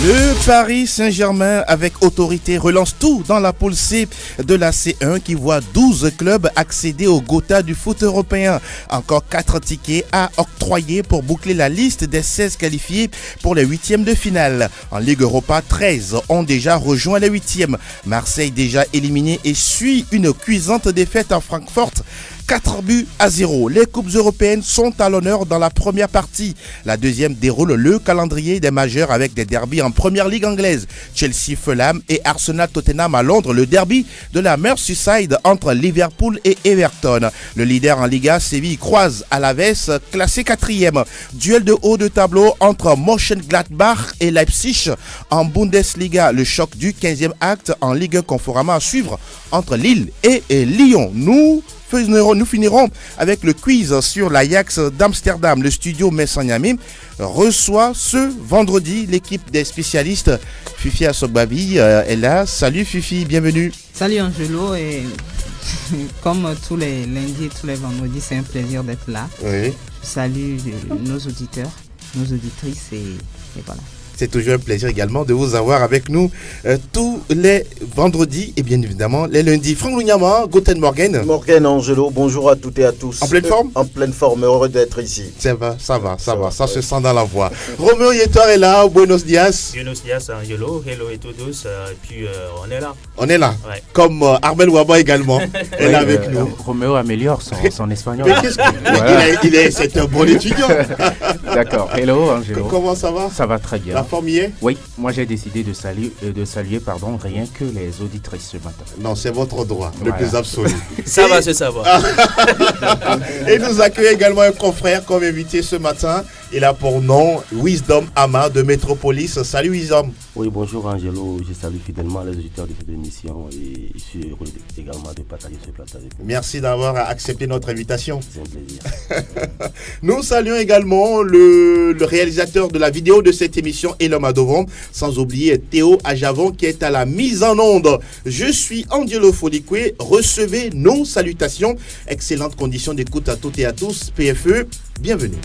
Le Paris Saint-Germain, avec autorité, relance tout dans la poule C de la C1 qui voit 12 clubs accéder au Gotha du foot européen. Encore 4 tickets à octroyer pour boucler la liste des 16 qualifiés pour les huitièmes de finale. En Ligue Europa, 13 ont déjà rejoint les huitièmes. Marseille déjà éliminé et suit une cuisante défaite à Francfort. 4-0. Les coupes européennes sont à l'honneur dans la première partie. La deuxième déroule le calendrier des majeurs avec des derbys en première ligue anglaise. Chelsea-Fulham et Arsenal-Tottenham à Londres. Le derby de la Merseyside entre Liverpool et Everton. Le leader en Liga, Séville, croise Alaves, classé 4e. Duel de haut de tableau entre Mönchengladbach et Leipzig. En Bundesliga, le choc du 15e acte en Ligue Conforama à suivre entre Lille et Lyon. Nous finirons avec le quiz sur l'Ajax d'Amsterdam. Le studio Messanyami reçoit ce vendredi l'équipe des spécialistes. Fifi Assogbavi est là. Salut Fifi, bienvenue. Salut Angelo, et comme tous les lundis et tous les vendredis, c'est un plaisir d'être là. Oui. Je salue nos auditeurs, nos auditrices et voilà. C'est toujours un plaisir également de vous avoir avec nous tous les vendredis et bien évidemment les lundis. Franck Lunyama, Guten Morgen. Morgen Angelo, bonjour à toutes et à tous. En pleine forme? En pleine forme, heureux d'être ici. Ça va, ça se sent dans la voix. Roméo Yetor est là, buenos dias. Buenos dias Angelo, hello et todos, et puis on est là. On est là, ouais. Comme Armel Waba également est là avec nous. Roméo améliore son espagnol. Mais qu'est-ce que c'est un bon étudiant. D'accord, hello Angelo. Comment ça va? Ça va très bien. La forme y est? Oui, moi j'ai décidé de saluer rien que les auditrices ce matin. Non, c'est votre droit, le plus absolu. Ça va se savoir. Et nous accueillons également un confrère comme invité ce matin. Il a pour nom Wisdom Ama de Métropolis. Salut Wisdom. Oui, bonjour Angelo, je salue fidèlement les auditeurs de cette émission et je suis heureux également de partager ce plateau avec vous. Merci d'avoir accepté notre invitation. C'est un plaisir. Nous saluons également le réalisateur de la vidéo de cette émission, Elom Adovon, sans oublier Théo Ajavon qui est à la mise en onde. Je suis Angelo Folikwe, recevez nos salutations. Excellentes conditions d'écoute à toutes et à tous. PFE, bienvenue.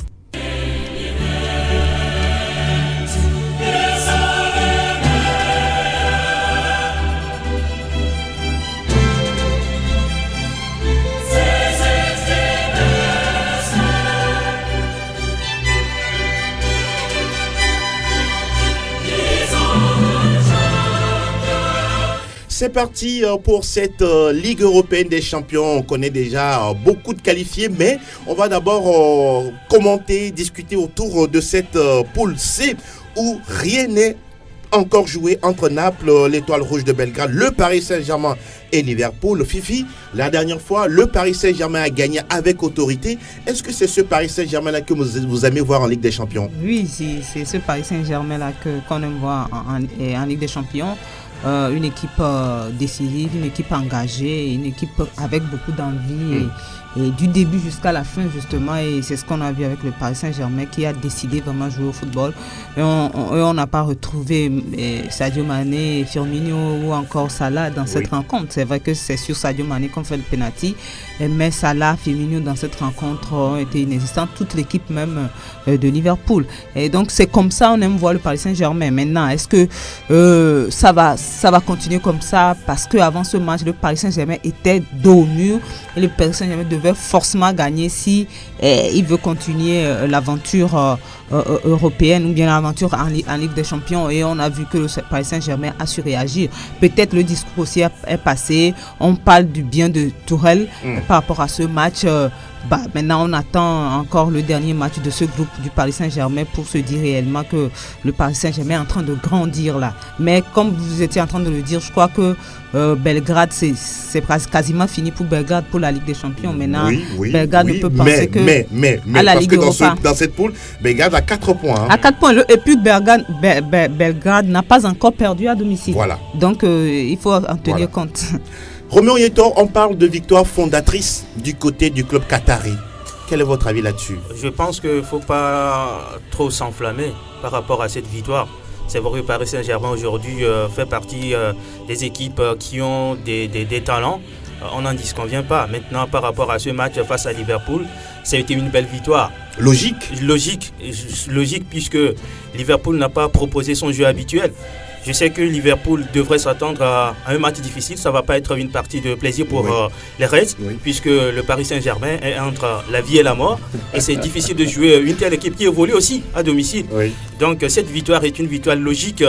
C'est parti pour cette Ligue européenne des champions. On connaît déjà beaucoup de qualifiés, mais on va d'abord commenter, discuter autour de cette poule C où rien n'est encore joué entre Naples, l'Étoile Rouge de Belgrade, le Paris Saint-Germain et Liverpool. Fifi, la dernière fois, le Paris Saint-Germain a gagné avec autorité. Est-ce que c'est ce Paris Saint-Germain-là que vous aimez voir en Ligue des Champions? Oui, c'est ce Paris Saint-Germain-là qu'on aime voir en Ligue des Champions. Une équipe décisive, une équipe engagée, une équipe avec beaucoup d'envie et du début jusqu'à la fin justement, et c'est ce qu'on a vu avec le Paris Saint-Germain qui a décidé vraiment de jouer au football et on n'a pas retrouvé Sadio Mané, Firmino ou encore Salah dans cette rencontre. C'est vrai que c'est sur Sadio Mané qu'on fait le penalty, mais Salah, Firmino dans cette rencontre ont été inexistants, toute l'équipe même de Liverpool, et donc c'est comme ça on aime voir le Paris Saint-Germain. Maintenant, est-ce que ça va continuer comme ça? Parce qu'avant ce match, le Paris Saint-Germain était dos au mur et le Paris Saint-Germain devait forcément gagner si il veut continuer l'aventure européenne ou bien l'aventure en Ligue des Champions. Et on a vu que le Paris Saint-Germain a su réagir. Peut-être le discours aussi est passé. On parle du bien de Tourelle par rapport à ce match. Maintenant, on attend encore le dernier match de ce groupe du Paris Saint-Germain pour se dire réellement que le Paris Saint-Germain est en train de grandir là. Mais comme vous étiez en train de le dire, je crois que Belgrade, c'est quasiment fini pour Belgrade pour la Ligue des Champions. Maintenant, Belgrade ne peut penser à la Ligue Europa. Dans cette poule, Belgrade a 4 points. Hein. À 4 points. Et puis Belgrade n'a pas encore perdu à domicile. Voilà. Donc, il faut en tenir compte. Roméo Yetor, on parle de victoire fondatrice du côté du club qatari. Quel est votre avis là-dessus? Je pense qu'il ne faut pas trop s'enflammer par rapport à cette victoire. C'est vrai que Paris Saint-Germain aujourd'hui fait partie des équipes qui ont des talents. on n'en disconvient pas. Maintenant, par rapport à ce match face à Liverpool, ça a été une belle victoire. Logique, puisque Liverpool n'a pas proposé son jeu habituel. Je sais que Liverpool devrait s'attendre à un match difficile. Ça ne va pas être une partie de plaisir pour les Reds, puisque le Paris Saint-Germain est entre la vie et la mort. Et c'est difficile de jouer une telle équipe qui évolue aussi à domicile. Donc cette victoire est une victoire logique.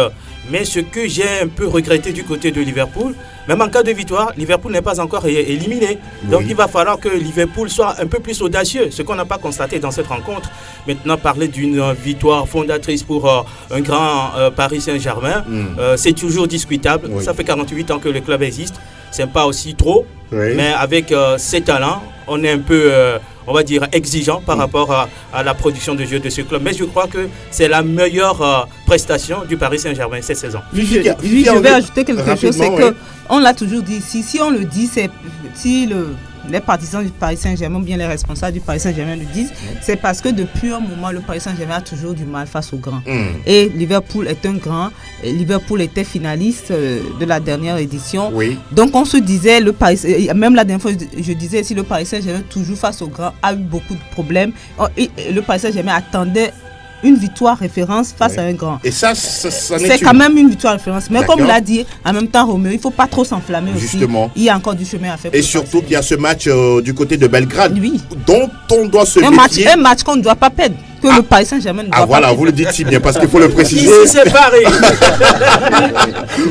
Mais ce que j'ai un peu regretté du côté de Liverpool, même en cas de victoire, Liverpool n'est pas encore éliminé. Donc il va falloir que Liverpool soit un peu plus audacieux, ce qu'on n'a pas constaté dans cette rencontre. Maintenant, parler d'une victoire fondatrice pour un grand Paris Saint-Germain, c'est toujours discutable. Ça fait 48 ans que le club existe. C'est pas aussi trop, mais avec ses talents, on est un peu, on va dire, exigeant par rapport à la production de jeu de ce club. Mais je crois que c'est la meilleure prestation du Paris Saint-Germain cette saison. Oui, je vais ajouter quelque chose, c'est que on l'a toujours dit, si on le dit, c'est si les partisans du Paris Saint-Germain ou bien les responsables du Paris Saint-Germain le disent, c'est parce que depuis un moment, le Paris Saint-Germain a toujours du mal face aux grands. Et Liverpool est un grand. Liverpool était finaliste de la dernière édition. Donc on se disait, même la dernière fois, je disais, si le Paris Saint-Germain, toujours face aux grands, a eu beaucoup de problèmes. Le Paris Saint-Germain attendait une victoire référence face à un grand. Et ça c'est quand même une victoire référence. Mais comme l'a dit, en même temps, Roméo, il ne faut pas trop s'enflammer aussi. Il y a encore du chemin à faire. Et surtout qu'il y a ce match du côté de Belgrade, dont on doit se méfier. Un match qu'on ne doit pas perdre. Que le Paris Saint-Germain ne doit pas perdre. Vous le dites si bien, parce qu'il faut le préciser. Ici, c'est pareil.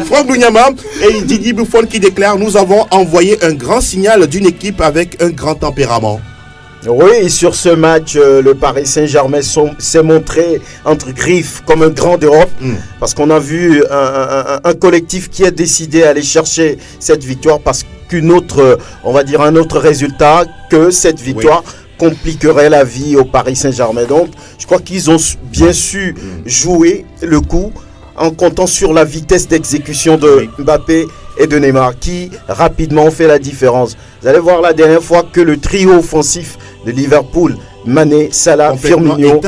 Franck Lunyama et Didier Buffon qui déclarent: nous avons envoyé un grand signal d'une équipe avec un grand tempérament. Oui, sur ce match, le Paris Saint-Germain s'est montré entre griffes comme un grand d'Europe, parce qu'on a vu un collectif qui a décidé d'aller chercher cette victoire, parce qu'un autre résultat que cette victoire compliquerait la vie au Paris Saint-Germain. Donc, je crois qu'ils ont bien su jouer le coup en comptant sur la vitesse d'exécution de Mbappé et de Neymar, qui rapidement ont fait la différence. Vous allez voir la dernière fois que le trio offensif de Liverpool, Mané, Salah, Firmino,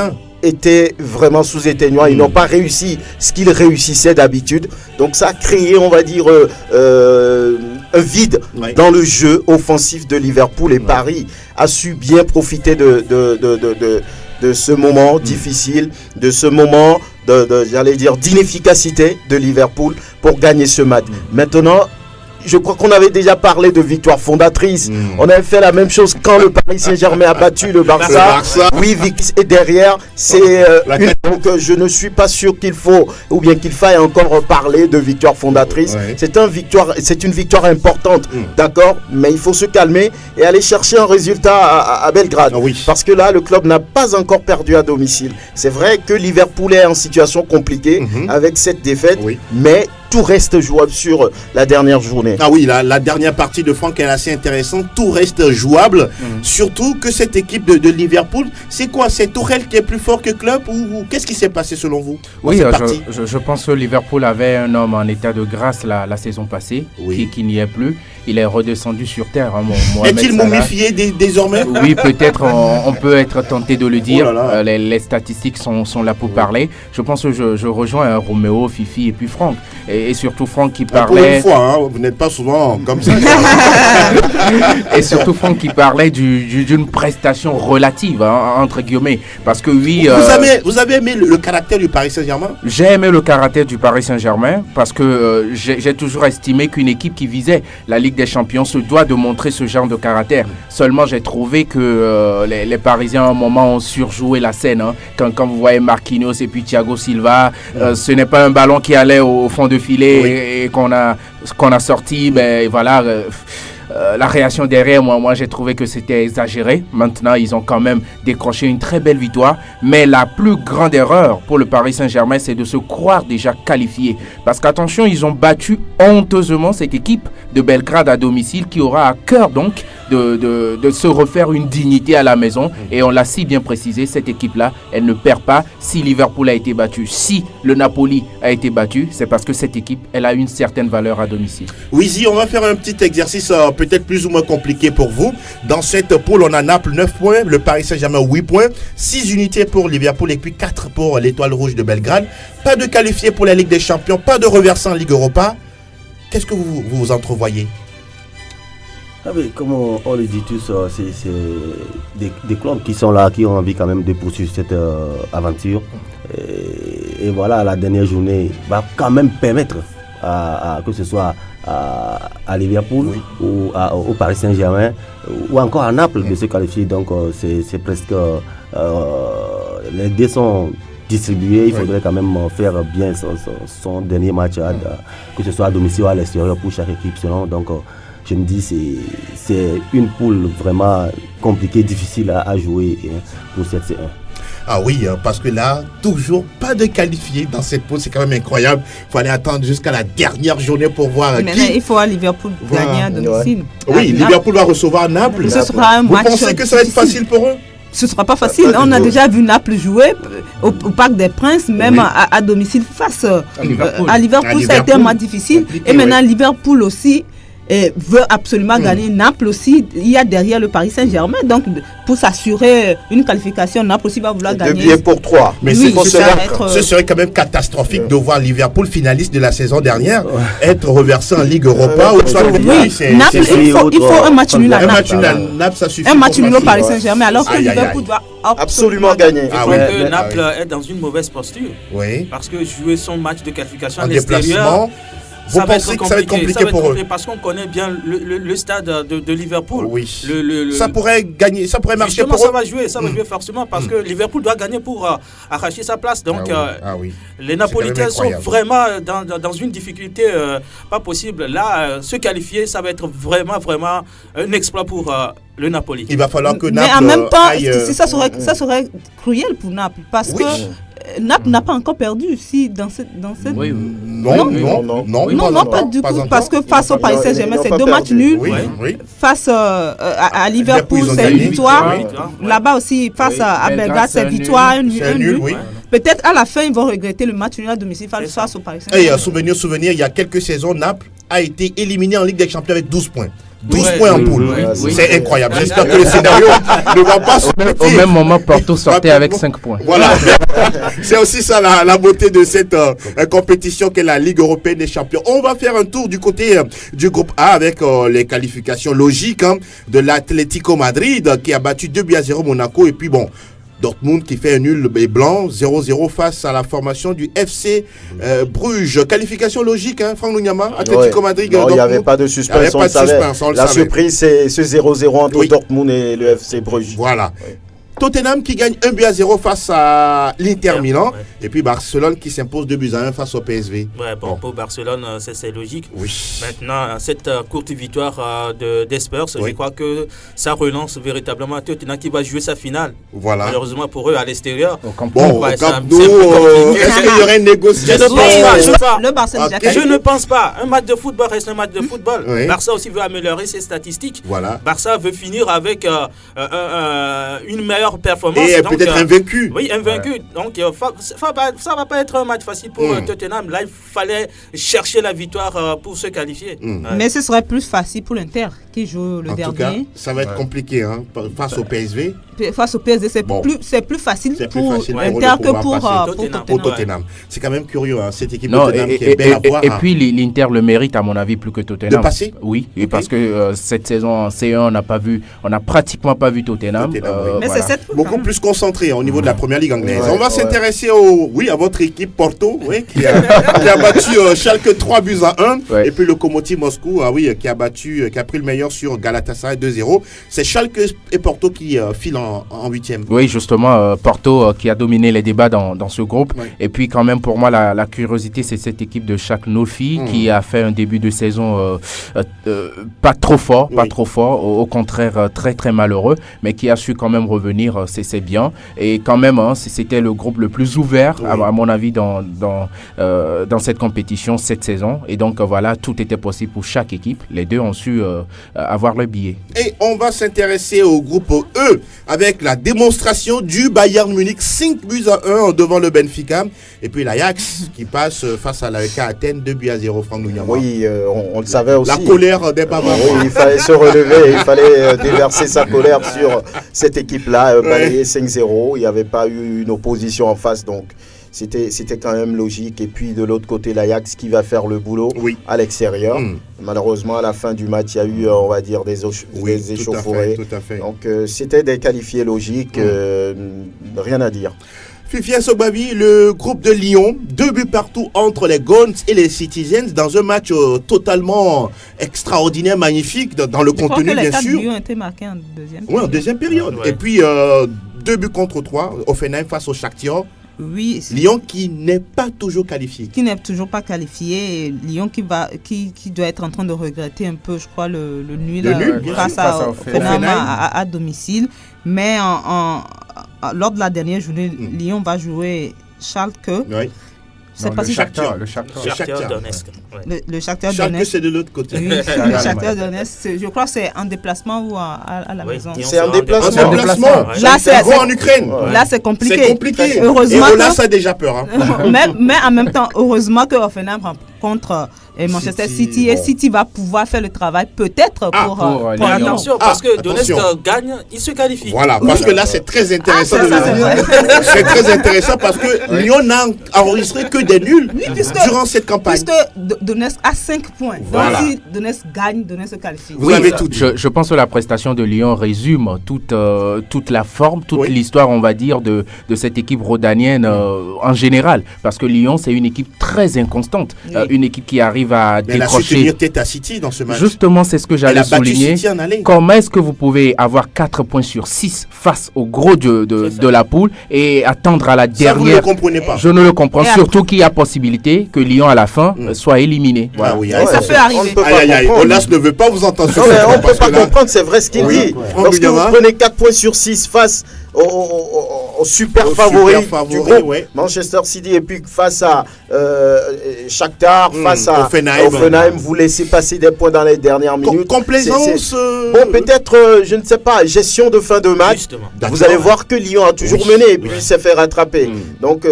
était vraiment sous éteignoir. Ils n'ont pas réussi ce qu'ils réussissaient d'habitude. Donc ça a créé, on va dire, un vide dans le jeu offensif de Liverpool. Et Paris a su bien profiter de ce moment difficile, de ce moment d'inefficacité de Liverpool pour gagner ce match. Maintenant, je crois qu'on avait déjà parlé de victoire fondatrice. On avait fait la même chose quand le Paris Saint-Germain a battu le Barça. Oui, et derrière, donc je ne suis pas sûr qu'il faille encore parler de victoire fondatrice. C'est une victoire importante, d'accord, mais il faut se calmer et aller chercher un résultat à Belgrade. Parce que là, le club n'a pas encore perdu à domicile. C'est vrai que Liverpool est en situation compliquée avec cette défaite, mais tout reste jouable sur la dernière journée. Ah oui, la dernière partie de Franck est assez intéressante. Tout reste jouable. Surtout que cette équipe de Liverpool, c'est quoi? C'est Tourelle qui est plus fort que club ou qu'est-ce qui s'est passé selon vous? Oui, je pense que Liverpool avait un homme en état de grâce la saison passée, qui n'y est plus. Il est redescendu sur terre. Est-il momifié désormais? Oui, peut-être, on peut être tenté de le dire. Les statistiques sont là pour parler. Je pense que je rejoins Roméo, Fifi et puis Franck. Et surtout Franck qui parlait... Pour une fois, vous n'êtes pas souvent comme ça. Et surtout Franck qui parlait d'une prestation relative, entre guillemets. Parce que oui... Vous avez aimé le caractère du Paris Saint-Germain? J'ai aimé le caractère du Paris Saint-Germain parce que j'ai toujours estimé qu'une équipe qui visait la Ligue des Champions se doit de montrer ce genre de caractère. Seulement, j'ai trouvé que les Parisiens, à un moment, ont surjoué la scène. Quand vous voyez Marquinhos et puis Thiago Silva, ce n'est pas un ballon qui allait au fond de filet et qu'on a sorti, voilà. La réaction derrière, moi j'ai trouvé que c'était exagéré. Maintenant, ils ont quand même décroché une très belle victoire. Mais la plus grande erreur pour le Paris Saint-Germain, c'est de se croire déjà qualifié. Parce qu'attention, ils ont battu honteusement cette équipe de Belgrade à domicile qui aura à cœur donc de se refaire une dignité à la maison. Et on l'a si bien précisé, cette équipe-là, elle ne perd pas. Si Liverpool a été battu, si le Napoli a été battu, c'est parce que cette équipe, elle a une certaine valeur à domicile. Oui, on va faire un petit exercice peut-être plus ou moins compliqué pour vous. Dans cette poule, on a Naples 9 points, le Paris Saint-Germain 8 points, 6 unités pour Liverpool et puis 4 pour l'Étoile Rouge de Belgrade. Pas de qualifiés pour la Ligue des Champions, pas de reversant en Ligue Europa. Qu'est-ce que vous entrevoyez? Comme on le dit tous, c'est des clubs qui sont là, qui ont envie quand même de poursuivre cette aventure. Et voilà, la dernière journée va quand même permettre que ce soit à Liverpool ou au Paris Saint-Germain ou encore à Naples de se qualifier. Donc c'est presque les dés sont distribués. Il faudrait quand même faire bien son dernier match, que ce soit à domicile ou à l'extérieur pour chaque équipe selon. Donc je me dis c'est une poule vraiment compliquée, difficile à jouer pour cette C1. Ah oui, parce que là, toujours pas de qualifiés dans cette poule, c'est quand même incroyable. Il fallait attendre jusqu'à la dernière journée pour voir mais là, il faut à Liverpool gagner à domicile. Oui, Liverpool va recevoir Naples. Ce sera un match. Vous pensez que ça va être facile pour eux? Ce ne sera pas facile. On a déjà vu Naples jouer au Parc des Princes, même à domicile face à Liverpool. Ça a été un match difficile. Et maintenant, Liverpool aussi veut absolument gagner. Naples aussi, il y a derrière le Paris Saint-Germain. Donc, pour s'assurer une qualification, Naples aussi va vouloir gagner. 2 billets pour 3. Mais ce serait quand même catastrophique de voir Liverpool, finaliste de la saison dernière, être reversé en Ligue Europa. Naples, il faut un match nul à Naples. Naples, ça suffit. Un match nul au Paris Saint-Germain, alors que Liverpool doit absolument gagner. Je crois que Naples est dans une mauvaise posture. Oui. Parce que jouer son match de qualification à l'extérieur, vous pensez que ça va être compliqué pour eux? Parce qu'on connaît bien le stade de Liverpool. Oui. Ça pourrait gagner, ça pourrait marcher pour eux. Ça va jouer forcément parce que Liverpool doit gagner pour arracher sa place. Donc les Napolitains sont vraiment dans une difficulté pas possible. Là, se qualifier, ça va être vraiment un exploit pour le Napoli. Il va falloir que Naples. Mais en même temps, ça serait cruel pour Naples parce que Naples n'a pas encore perdu ici dans cette. Oui. Non, pas du coup, parce que face au Paris Saint-Germain, c'est 2 matchs nuls. Face à Liverpool, c'est une victoire. Là-bas aussi, face à Belgrade, c'est victoire, un nul. Peut-être à la fin, ils vont regretter le match nul à domicile face au Paris Saint-Germain. Et souvenir, il y a quelques saisons, Naples a été éliminé en Ligue des Champions avec 12 points. 12 points en poule. C'est incroyable. J'espère que le scénario ne va pas se Au même moment, Porto sortait avec 5 points. Voilà. C'est aussi ça la beauté de cette compétition qu'est la Ligue européenne des champions. On va faire un tour du côté du groupe A avec les qualifications logiques de l'Atlético Madrid qui a battu 2-0 Monaco. Et puis Dortmund qui fait un nul et blanc, 0-0 face à la formation du FC Bruges. Qualification logique, Franck Lunyama, Atlético Madrid. Non, il n'y avait pas de suspense. La surprise, c'est ce 0-0 entre Dortmund et le FC Bruges. Voilà. Tottenham qui gagne 1-0 face à l'Inter Milan. Et puis Barcelone qui s'impose 2-1 face au PSV. Pour Barcelone, c'est logique. Oui. Maintenant, cette courte victoire des Spurs, je crois que ça relance véritablement Tottenham qui va jouer sa finale. Voilà. Malheureusement pour eux, à l'extérieur. Au Camp Nou, est-ce qu'il y aurait une négociation? Je ne pense pas. Un match de football reste un match de football. Barça aussi veut améliorer ses statistiques. Voilà. Barça veut finir avec une meilleure performance. Et peut-être invaincu. Oui, invaincu. Donc, ça va pas être un match facile pour Tottenham. Là, il fallait chercher la victoire pour se qualifier. Mais ce serait plus facile pour l'Inter qui joue le dernier. En tout cas, ça va être compliqué face au PSV. Face au PSG, c'est plus facile pour l'Inter que pour Tottenham. C'est quand même curieux, cette équipe de Tottenham qui est belle à voir. Et puis l'Inter le mérite, à mon avis, plus que Tottenham. De passer? Oui, parce que cette saison en C1, on n'a pratiquement pas vu Tottenham. Mais c'est beaucoup plus concentré au niveau de la première ligue anglaise. On va s'intéresser à votre équipe Porto, qui a battu Schalke 3-1. Et puis le Lokomotiv Moscou, qui a pris le meilleur sur Galatasaray 2-0. C'est Schalke et Porto qui filent en 8e. Oui, justement, Porto qui a dominé les débats dans ce groupe. Et puis quand même, pour moi, la curiosité, c'est cette équipe de Schalke Nolfi qui a fait un début de saison pas trop fort, au contraire très très malheureux, mais qui a su quand même revenir, c'est bien. Et quand même, c'était le groupe le plus ouvert, à mon avis, dans cette compétition cette saison. Et donc voilà, tout était possible pour chaque équipe. Les deux ont su avoir le billet. Et on va s'intéresser au groupe E avec la démonstration du Bayern Munich 5-1 devant le Benfica. Et puis l'Ajax qui passe face à l'AEK Athènes 2-0, Franck Lunyama. Oui, on le savait aussi. La colère des Bavarois. Oui, il fallait se relever, il fallait déverser sa colère sur cette équipe-là, balayé 5-0. Il n'y avait pas eu une opposition en face, donc c'était quand même logique. Et puis de l'autre côté, l'Ajax qui va faire le boulot à l'extérieur. Malheureusement, à la fin du match, il y a eu, on va dire, des échauffourées. Tout à fait. Donc c'était des qualifiés logiques, rien à dire. Fifia Sogbavi, le groupe de Lyon, 2 buts partout entre les Guns et les Citizens dans un match totalement extraordinaire, magnifique dans le contenu, bien sûr. Les 4 buts ont été marqués en deuxième période. Oui, en deuxième période. Ouais. Et puis 2 buts contre 3, Offenheim face au Shakhtar. Oui. Lyon qui n'est pas toujours qualifié. Qui n'est toujours pas qualifié. Et Lyon qui doit être en train de regretter un peu, je crois, le nul face à Offenheim à domicile. Mais lors de la dernière journée, Lyon va jouer Schalke. Oui. Le Shakhtar Donetsk. Le Shakhtar Schalke, Donetsk. c'est de l'autre côté. Oui, le Shakhtar Donetsk. Je crois que c'est en déplacement ou à la maison. C'est un déplacement. Là, c'est en Ukraine. Là, c'est compliqué. C'est compliqué. Heureusement et là, ça a déjà peur. Hein. mais en même temps, heureusement que Offenheim rencontre Manchester City et City va pouvoir faire le travail peut-être pour attention, parce que Donetsk gagne, il se qualifie. Voilà, parce que là, c'est très intéressant de le dire. C'est très intéressant parce que Lyon n'a enregistré que des nuls durant cette campagne. Puisque Donetsk a 5 points. Voilà. Donc si Donetsk gagne, Donetsk se qualifie. Vous avez tout dit. Je pense que la prestation de Lyon résume toute la forme, toute l'histoire, on va dire, de cette équipe rhodanienne en général. Parce que Lyon, c'est une équipe très inconstante. Une équipe qui arrive à décrocher. Elle a su tenir tête à City dans ce match. Justement, c'est ce que j'allais souligner. Comment est-ce que vous pouvez avoir 4 points sur 6 face au gros de la poule et attendre à la dernière. Ça, vous ne le comprenez pas. Je ne le comprends. Surtout qu'il y a possibilité que Lyon, à la fin, soit éliminé. Voilà. Oui, ça peut arriver. Olas ne veut pas vous entendre. On ne peut pas comprendre, c'est vrai ce qu'il dit. Lorsque vous prenez 4 points sur 6 face au super favori du groupe, Manchester City, et puis face à Shakhtar, face à Offenheim, vous laissez passer des points dans les dernières minutes. Complaisance. Bon, peut-être, je ne sais pas, gestion de fin de match. Vous allez voir que Lyon a toujours mené et puis il s'est fait rattraper. Donc,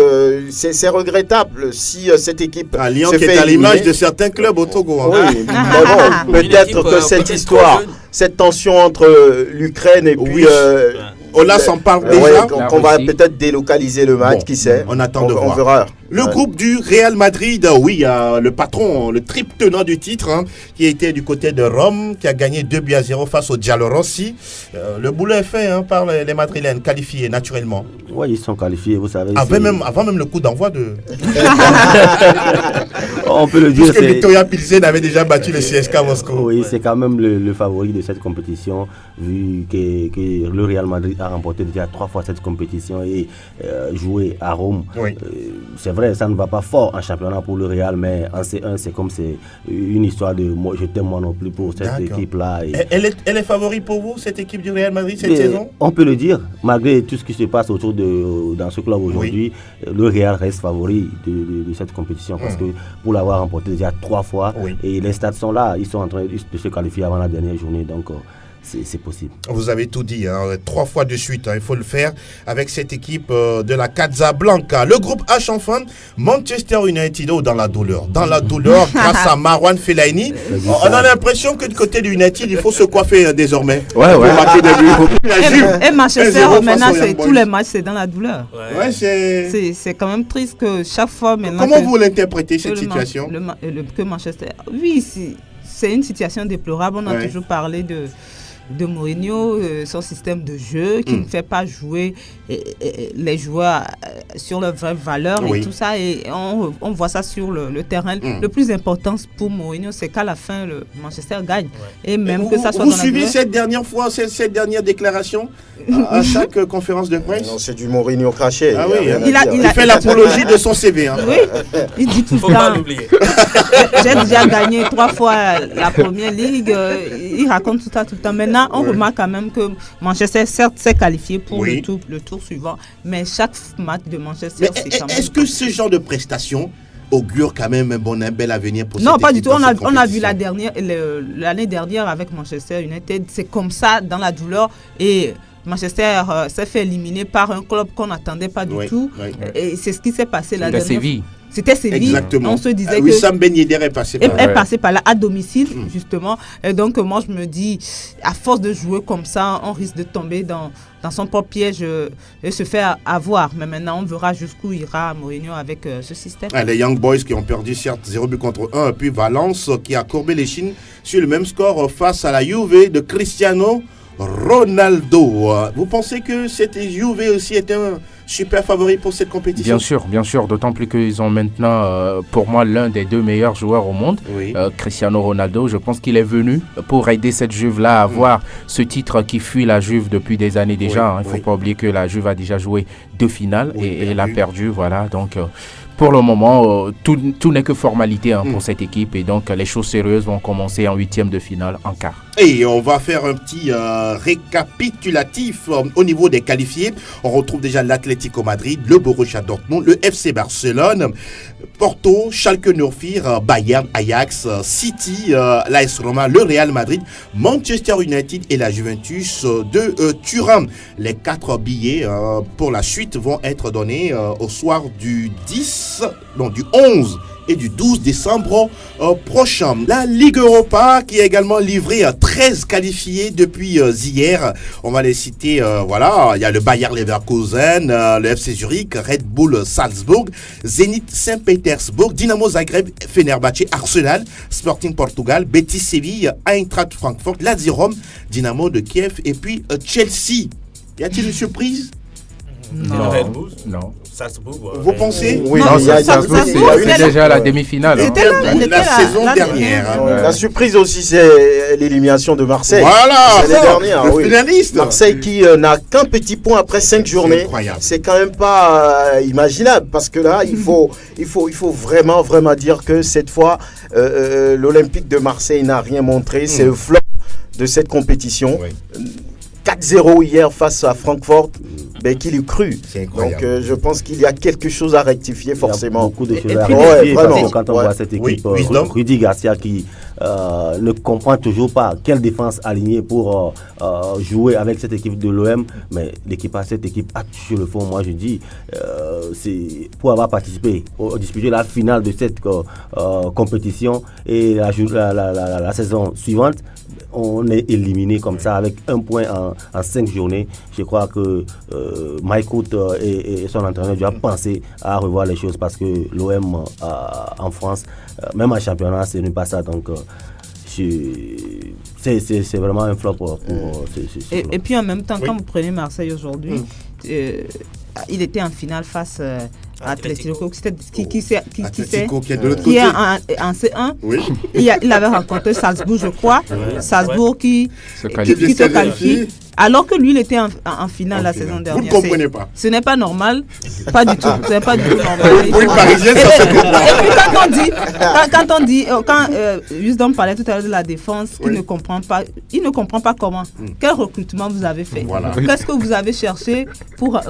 c'est regrettable si cette équipe. Lyon qui est à l'image de certains clubs au Togo. Oui, mais bon, peut-être que cette histoire, cette tension entre l'Ukraine et puis. Olas s'en parle déjà. Qu'on va peut-être délocaliser le match, qui sait. On attend de voir. On verra. Le groupe du Real Madrid, le patron, le triple tenant du titre, qui était du côté de Rome, qui a gagné 2-0 face au Giallorossi. Le boulot est fait par les Madrilènes, qualifiés naturellement. Oui, ils sont qualifiés, vous savez. Avant même le coup d'envoi de... On peut le dire. Parce que Victoria Pilsen avait déjà battu le CSKA Moscou. Oui, c'est quand même le favori de cette compétition, vu que le Real Madrid a remporté déjà 3 fois cette compétition et joué à Rome. Oui. C'est vrai, ça ne va pas fort en championnat pour le Real, mais en C1, c'est comme c'est une histoire de moi, je t'aime moi non plus pour cette équipe-là. Elle est favori pour vous, cette équipe du Real Madrid, cette saison? On peut le dire, malgré tout ce qui se passe autour dans ce club aujourd'hui, le Real reste favori de cette compétition parce que pour l'avoir remporté déjà 3 fois, et les stats sont là, ils sont en train de se qualifier avant la dernière journée, donc c'est possible. Vous avez tout dit, 3 fois de suite, il faut le faire avec cette équipe de la Casablanca. Le groupe H enfin, Manchester United dans la douleur. Dans la douleur, grâce à Marwan Fellaini. On a l'impression que du côté du United, il faut se coiffer désormais. Et Manchester, maintenant, tous les matchs, c'est dans la douleur. C'est quand même triste que chaque fois maintenant... Comment vous l'interprétez, cette situation? Que Manchester... Oui, c'est une situation déplorable. On a toujours parlé de Mourinho, son système de jeu qui ne fait pas jouer les joueurs sur leur vraie valeur et tout ça, et on voit ça sur le terrain. Le plus important pour Mourinho, c'est qu'à la fin le Manchester gagne, et même que ça soit vous suivez cette dernière fois, cette dernière déclaration à chaque conférence de presse? Non, c'est du Mourinho craché. Il fait l'apologie de son CV. Oui, il dit tout le temps. J'ai déjà gagné 3 fois la première ligue. Il raconte tout ça tout le temps. Maintenant, on remarque quand même que Manchester, certes, s'est qualifié pour le tour suivant, mais chaque match de Manchester, c'est quand même... Est-ce que ce genre de prestation augure quand même un bel avenir pour cette équipe? Non, pas du tout. On a vu l'année dernière avec Manchester United, c'est comme ça, dans la douleur, et Manchester s'est fait éliminer par un club qu'on n'attendait pas du tout. Et c'est ce qui s'est passé la dernière fois. C'était Séville. Exactement. On se disait que Wissam Ben Yedder est passé par là. est passé par là à domicile, justement. Et donc, moi, je me dis, à force de jouer comme ça, on risque de tomber dans son propre piège et se faire avoir. Mais maintenant, on verra jusqu'où ira Mourinho avec ce système. Les Young Boys qui ont perdu, certes, 0-1. Et puis Valence qui a courbé les chines sur le même score face à la Juve de Cristiano Ronaldo. Vous pensez que cette Juve aussi est un super favori pour cette compétition? Bien sûr, d'autant plus qu'ils ont maintenant, pour moi, l'un des 2 meilleurs joueurs au monde, Oui. Cristiano Ronaldo. Je pense qu'il est venu pour aider cette Juve-là à avoir ce titre qui fuit la Juve depuis des années déjà. Il ne faut pas oublier que la Juve a déjà joué 2 finales et l'a perdu. Voilà, donc pour le moment, tout n'est que formalité pour cette équipe et donc les choses sérieuses vont commencer en 8e de finale, en quart. Et on va faire un petit récapitulatif au niveau des qualifiés. On retrouve déjà l'Atlético Madrid, le Borussia Dortmund, le FC Barcelone, Porto, Schalke 04, Bayern, Ajax, City, l'AS Roma, le Real Madrid, Manchester United et la Juventus de Turin. Les 4 billets pour la suite vont être donnés au soir du 11 et du 12 décembre prochain. La Ligue Europa qui a également livré 13 qualifiés depuis hier. On va les citer, voilà, il y a le Bayer Leverkusen, le FC Zurich, Red Bull Salzbourg, Zenit Saint-Pétersbourg, Dynamo Zagreb, Fenerbahçe, Arsenal, Sporting Portugal, Betis Séville, Eintracht Francfort, Lazio Rome, Dynamo de Kiev et puis Chelsea. Y a-t-il une surprise? Non. Red Bull. Non. Salzbourg. Vous pensez? Oui, Non, il y a Salzbourg, C'est déjà la demi-finale. C'était la saison dernière. La surprise aussi, c'est l'élimination de Marseille. Voilà, L'année dernière, le oui. finaliste. Marseille qui n'a qu'un petit point après 5 journées. Incroyable. C'est quand même pas imaginable parce que là, il faut vraiment dire que cette fois, l'Olympique de Marseille n'a rien montré. C'est le flop de cette compétition. Oui. 4-0 hier face à Francfort, ben, qui l'eût cru. C'est incroyable. Donc je pense qu'il y a quelque chose à rectifier forcément. Il y a beaucoup de choses Et à puis, rectifier parce vraiment, que quand on voit cette équipe, Rudy Garcia qui ne comprend toujours pas quelle défense aligner pour jouer avec cette équipe de l'OM, mais cette équipe a touché le fond. Moi je dis, c'est pour avoir participé, disputé la finale de cette compétition et la saison suivante, on est éliminé comme ça avec 1 point en 5 journées. Je crois que Mike Hout et son entraîneur doivent penser à revoir les choses parce que l'OM en France, même en championnat, ce n'est pas ça. Donc c'est vraiment un flop pour et puis en même temps, quand vous prenez Marseille aujourd'hui, il était en finale face à Atlético qui est en C1. Oui. Il avait rencontré Salzbourg, je crois. Salzbourg qui se qualifie. Alors que lui, il était en finale la saison dernière. Vous ne comprenez pas. Ce n'est pas normal. Pas du tout. Ce n'est pas du tout normal. Pour une Parisienne, ça se comprend. Et puis quand Wisdom parlait tout à l'heure de la défense, il ne comprend pas comment. Quel recrutement vous avez fait? Voilà. Qu'est-ce que vous avez cherché pour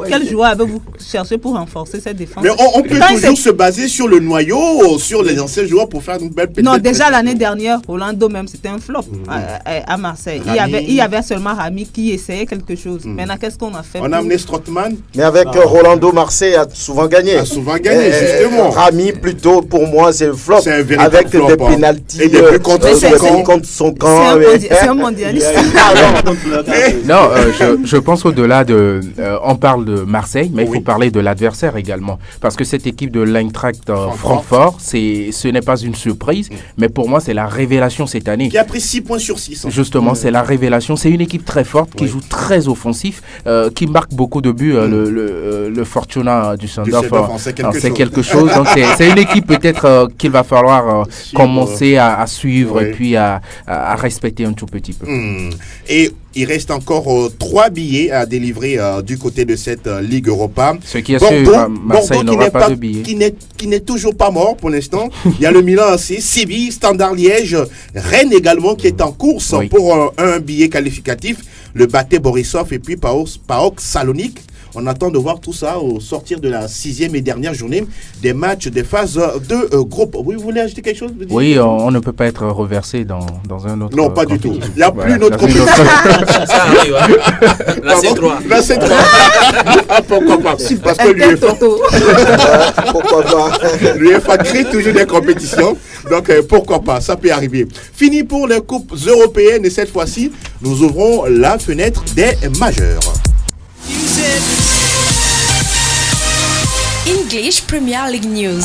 quel joueur avez-vous cherché pour renforcer cette défense? Mais on peut toujours se baser sur le noyau, sur les anciens joueurs pour faire une belle petite. Non, déjà l'année dernière, Rolando même, c'était un flop à Marseille. Il y avait seulement Rami qui essayait quelque chose. Maintenant, qu'est-ce qu'on a fait? On a amené Strootman. Mais avec Rolando, Marseille a souvent gagné. Justement. Rami, plutôt, pour moi, c'est le flop. C'est un véritable avec flop, des pénaltys et des buts contre son camp. C'est un mondialiste. Non, je pense au-delà de... on parle de Marseille, mais il faut parler de l'adversaire également. Parce que cette équipe de l'Eintracht Francfort, ce n'est pas une surprise, mais pour moi, c'est la révélation cette année. Qui a pris 6 points sur 6. Justement, c'est la révélation. C'est une équipe très forte, qui joue très offensif, qui marque beaucoup de buts. Le Fortuna du Düsseldorf, c'est quelque chose. Donc, c'est une équipe peut-être qu'il va falloir commencer à suivre et puis à respecter un tout petit peu. Et il reste encore 3 billets à délivrer du côté de cette Ligue Europa. Ce qui est sûr, Marseille n'aura pas de billets. Qui n'est toujours pas mort pour l'instant. Il y a le Milan AC, Séville, Standard Liège, Rennes également qui est en course pour un billet qualificatif. Le Bate Borisov et puis PAOK Salonique. On attend de voir tout ça au sortir de la 6e et dernière journée des matchs des phases de groupe. Oui, vous voulez ajouter quelque chose? Oui, on ne peut pas être reversé dans un autre. Non, pas du tout. Il n'y a plus notre compétition. Ça arrive, hein. La C3. La C3. Ah, pourquoi pas? Parce que l'UEFA, Pourquoi pas? l'UEFA crée toujours des compétitions. Donc, pourquoi pas? Ça peut arriver. Fini pour les coupes européennes. Et cette fois-ci, nous ouvrons la fenêtre des majeurs. English Premier League News.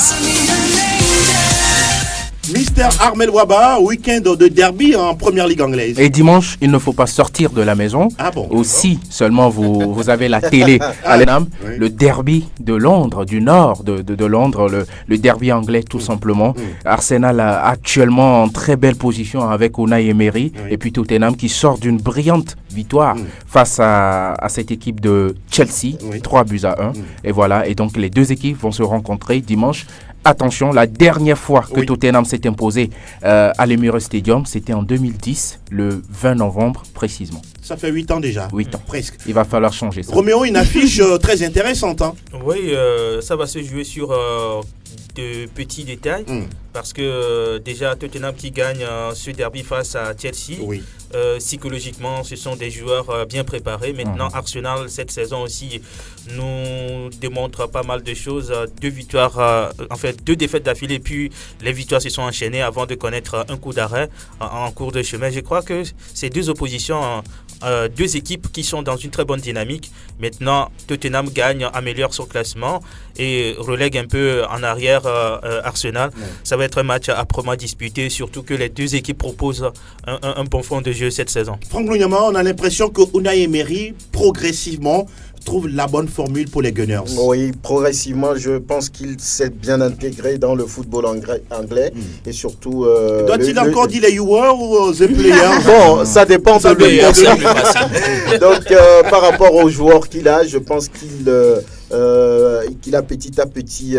Mister Armel Waba, week-end de derby en première ligue anglaise. Et dimanche, il ne faut pas sortir de la maison. Ah bon? Aussi, seulement vous avez la télé à l'ENAM. Oui. Le derby de Londres, du nord de Londres, le derby anglais tout simplement. Arsenal a actuellement en très belle position avec Unai Emery. Oui. Et puis Tottenham qui sort d'une brillante victoire face à cette équipe de Chelsea, Oui. 3-1. Et voilà, et donc les deux équipes vont se rencontrer dimanche. Attention, la dernière fois que Tottenham s'est imposé à l'Emirates Stadium, c'était en 2010, le 20 novembre précisément. Ça fait 8 ans déjà. 8 ans. Presque. Il va falloir changer ça. Roméo, une affiche très intéressante. Hein. Oui, ça va se jouer sur de petits détails. Parce que déjà, Tottenham qui gagne ce derby face à Chelsea. Oui. Psychologiquement, ce sont des joueurs bien préparés. Maintenant, Arsenal, cette saison aussi, nous démontre pas mal de choses. 2 victoires, en fait 2 défaites d'affilée, puis les victoires se sont enchaînées avant de connaître un coup d'arrêt en cours de chemin. Je crois que ces 2 oppositions, 2 équipes qui sont dans une très bonne dynamique. Maintenant, Tottenham gagne, améliore son classement et relègue un peu en arrière Arsenal. Ça va être un match âprement disputé, surtout que les 2 équipes proposent un bon fond de jeu cette saison. Franck Lougnama, on a l'impression que Unai Emery, progressivement, trouve la bonne formule pour les Gunners. Oui, progressivement, je pense qu'il s'est bien intégré dans le football anglais et surtout... Doit-il encore dire les viewers ou the players? Bon, ça dépend de lui. C'est plus facile. Donc, par rapport aux joueurs qu'il a, je pense qu'il a petit à petit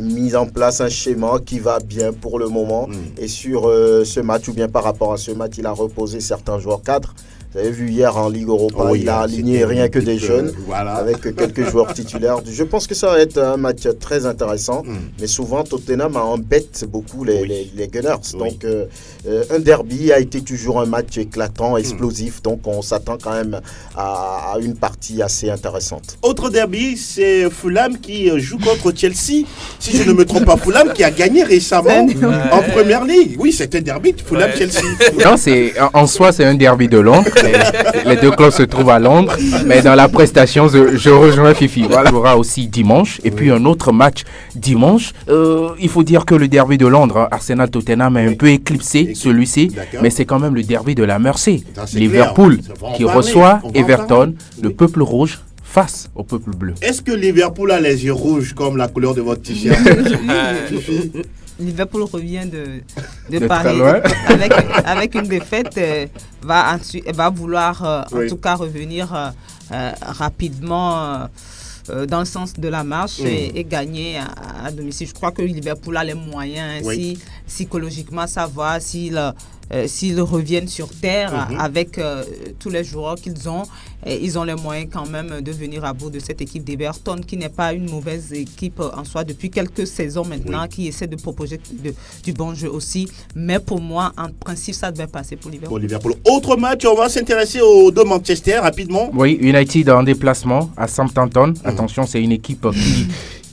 mis en place un schéma qui va bien pour le moment. Et sur ce match, ou bien par rapport à ce match, il a reposé certains joueurs cadres. Vous avez vu hier en Ligue Europa, il a aligné rien que des jeunes, avec quelques joueurs titulaires. Je pense que ça va être un match très intéressant, mais souvent Tottenham embête beaucoup les Gunners. Donc un derby a été toujours un match éclatant, explosif, donc on s'attend quand même à une partie assez intéressante. Autre derby, c'est Fulham qui joue contre Chelsea. Si je ne me trompe pas, Fulham qui a gagné récemment en première ligue. Oui, c'est un derby, Fulham-Chelsea. Non, en soi, c'est un derby de Londres. Les 2 clubs se trouvent à Londres, mais dans la prestation, je rejoins Fifi. Voilà. Il y aura aussi dimanche, et puis un autre match dimanche. Il faut dire que le derby de Londres, Arsenal-Tottenham, a un peu éclipsé celui-ci, mais c'est quand même le derby de la Mersey. Liverpool qui reçoit Everton, le peuple rouge face au peuple bleu. Est-ce que Liverpool a les yeux rouges comme la couleur de votre t-shirt? Liverpool revient de Paris avec une défaite, va vouloir en tout cas revenir rapidement dans le sens de la marche et gagner à domicile. Je crois que Liverpool a les moyens, psychologiquement ça va, s'ils reviennent sur terre avec tous les joueurs qu'ils ont, ils ont les moyens quand même de venir à bout de cette équipe d'Everton qui n'est pas une mauvaise équipe en soi depuis quelques saisons maintenant, qui essaie de proposer du bon jeu aussi. Mais pour moi, en principe, ça devait passer pour Liverpool. Autre match, on va s'intéresser aux 2 Manchester rapidement. Oui, United en déplacement à Southampton. Attention, c'est une équipe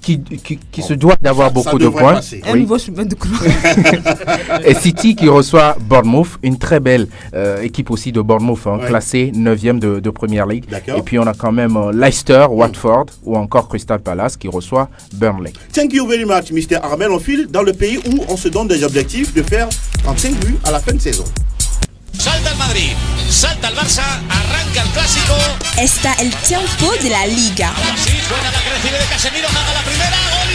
qui se doit d'avoir beaucoup de points. Un nouveau chemin de croix. Et City qui reçoit Bournemouth, une très belle équipe aussi de Bournemouth, classée 9e de Premier League. Et puis on a quand même Leicester, Watford ou encore Crystal Palace qui reçoit Burnley. Thank you very much, Mr. Armel. On file dans le pays où on se donne des objectifs de faire 35 buts à la fin de saison. Salta el Madrid, salta el Barça, arranca el clásico. Está el tiempo de la Liga. Así suena la que recibe de Casemiro, haga la primera, gol.